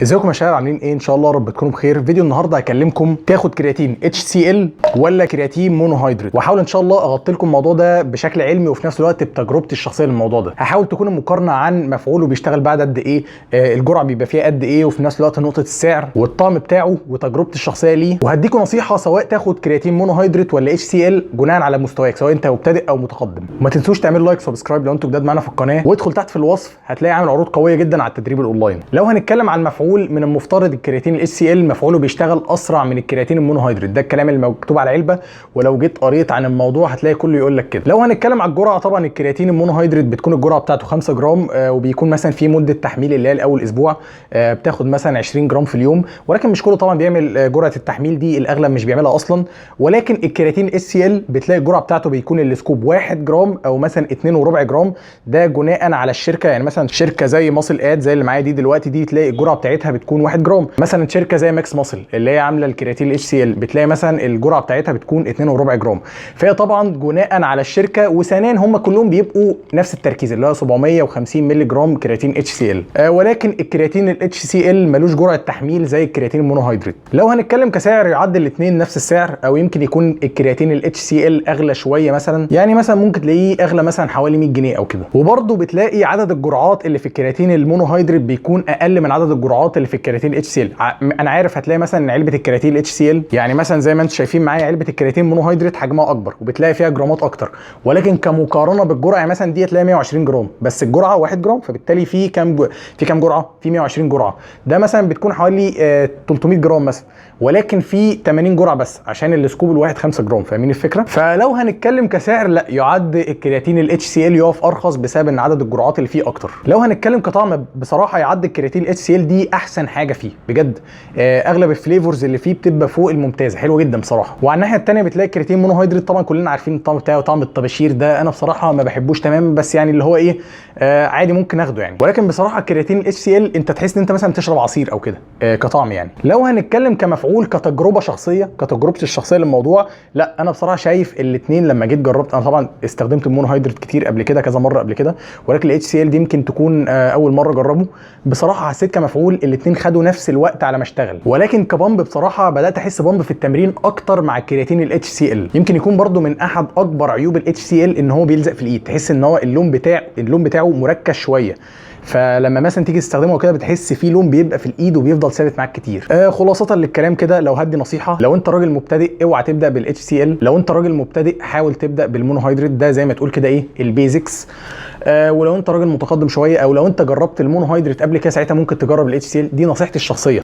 ازيكم يا شباب، عاملين ايه؟ ان شاء الله رب تكونوا بخير. فيديو النهارده هكلمكم تاخد كرياتين HCL ولا كرياتين مونوهيدرات، واحاول ان شاء الله اغطي لكم الموضوع ده بشكل علمي وفي نفس الوقت بتجربتي الشخصيه للموضوع ده. هحاول تكون المقارنه عن مفعوله بيشتغل بعد قد ايه، الجرعه بيبقى فيها قد ايه، وفي نفس الوقت نقطه السعر والطعم بتاعه وتجربتي الشخصيه ليه. وهديكم نصيحه سواء تاخد كرياتين مونوهيدرات ولا HCL بناء على مستواك، سواء انت مبتدئ او متقدم. وما تنسوش تعملوا لايك وسبسكرايب لو انتوا جداد معانا في القناه، وادخل تحت في الوصف هتلاقي عامل عروض قويه جدا على التدريب الاونلاين. لو هنتكلم عن المفعول، من المفترض الكرياتين HCL مفعوله بيشتغل اسرع من الكرياتين المونوهيدرات، ده الكلام اللي مكتوب على العلبه، ولو جيت قريت عن الموضوع هتلاقي كله يقول لك كده. لو هنتكلم على الجرعه، طبعا الكرياتين المونوهيدرات بتكون الجرعه بتاعته 5 جرام، وبيكون مثلا في مده تحميل اللي هي الاول اسبوع، بتاخد مثلا 20 جرام في اليوم، ولكن مش كله طبعا بيعمل جرعه التحميل دي، الاغلب مش بيعملها اصلا. ولكن الكرياتين HCL بتلاقي الجرعه بتاعته بيكون السكوب 1 جرام او مثلا 2.4 جرام، ده بناء على الشركه. يعني مثلا شركه زي ماسل اد زي اللي معايا دي دلوقتي، دي تلاقي الجرعه بتاعتها بتكون 1 جرام. مثلا شركه زي ماكس ماسل اللي هي عامله الكرياتين HCL بتلاقي مثلا الجرعه بتاعتها بتكون 2.4 جرام. فهي طبعا بناء على الشركه، وثانيا هم كلهم بيبقوا نفس التركيز اللي هو 750 مللي جرام كرياتين HCL. ولكن الكرياتين HCL ملوش جرعه تحميل زي الكرياتين المونوهيدرات. لو هنتكلم كسعر، يعدل الاثنين نفس السعر، او يمكن يكون الكرياتين HCL اغلى شويه مثلا، يعني مثلا ممكن تلاقيه اغلى مثلا حوالي 100 جنيه او كده. وبرده بتلاقي عدد الجرعات اللي في الكرياتين المونوهيدرات بيكون اقل من عدد الجرعات اللي في الكرياتين HCL. انا عارف هتلاقي مثلا علبه الكرياتين HCL، يعني مثلا زي ما انتم شايفين معايا علبه الكرياتين مونوهيدرات حجمها اكبر وبتلاقي فيها جرامات اكتر، ولكن كمقارنه بالجرعه يعني مثلا دي هتلاقي 120 جرام، بس الجرعه 1 جرام، فبالتالي في كام جرعه؟ في 120 جرعه. ده مثلا بتكون حوالي 300 جرام مثلا، ولكن في 80 جرعه بس عشان السكوب الواحد 5 جرام. فاهمين الفكره؟ فلو هنتكلم كسعر، لا، يعد الكرياتين HCL يقف ارخص بسبب ان عدد الجرعات اللي فيه اكتر. لو هنتكلم كطعم، بصراحه يعد الكرياتين HCL دي احسن حاجه فيه بجد. اغلب الفليفرز اللي فيه بتبقى فوق الممتازه، حلوه جدا بصراحه. وعلى الناحيه الثانيه بتلاقي الكرياتين مونوهيدرات، طبعا كلنا عارفين الطعم بتاعه، طعم الطباشير ده انا بصراحه ما بحبوش تماما، بس يعني اللي هو ايه، عادي ممكن اخده يعني. ولكن بصراحه الكرياتين HCL انت تحس ان انت مثلا بتشرب عصير او كده كطعم يعني. لو هنتكلم كمفعول، كتجربه شخصيه، كتجربتي الشخصيه للموضوع، لا، انا بصراحه شايف الاثنين لما جيت جربت. انا طبعا استخدمت المونوهيدرات كتير قبل كده، كذا مره قبل كده، ولكن HCL دي يمكن تكون اول مره اجربه. بصراحه حسيت كمفعول الاثنين خدوا نفس الوقت على ما اشتغل، ولكن كبامب بصراحه بدات احس بامب في التمرين اكتر مع الكرياتين HCL. يمكن يكون برضو من احد اكبر عيوب HCL ان هو بيلزق في الايد، تحس ان هو اللون بتاعه مركز شويه، فلما مثلا تيجي تستخدمه كده بتحس فيه لون بيبقى في الايد وبيفضل ثابت معاك كتير. خلاصة للكلام كده، لو هدي نصيحه، لو انت راجل مبتدئ اوعى تبدا بالHCL. لو انت راجل مبتدئ حاول تبدا بالمونوهيدرات، ده زي ما تقول كده ايه، البيزكس. ولو انت راجل متقدم شويه، او لو انت جربت المونوهيدرات قبل كده، ساعتها ممكن تجرب الHCL. دي نصيحتي الشخصيه.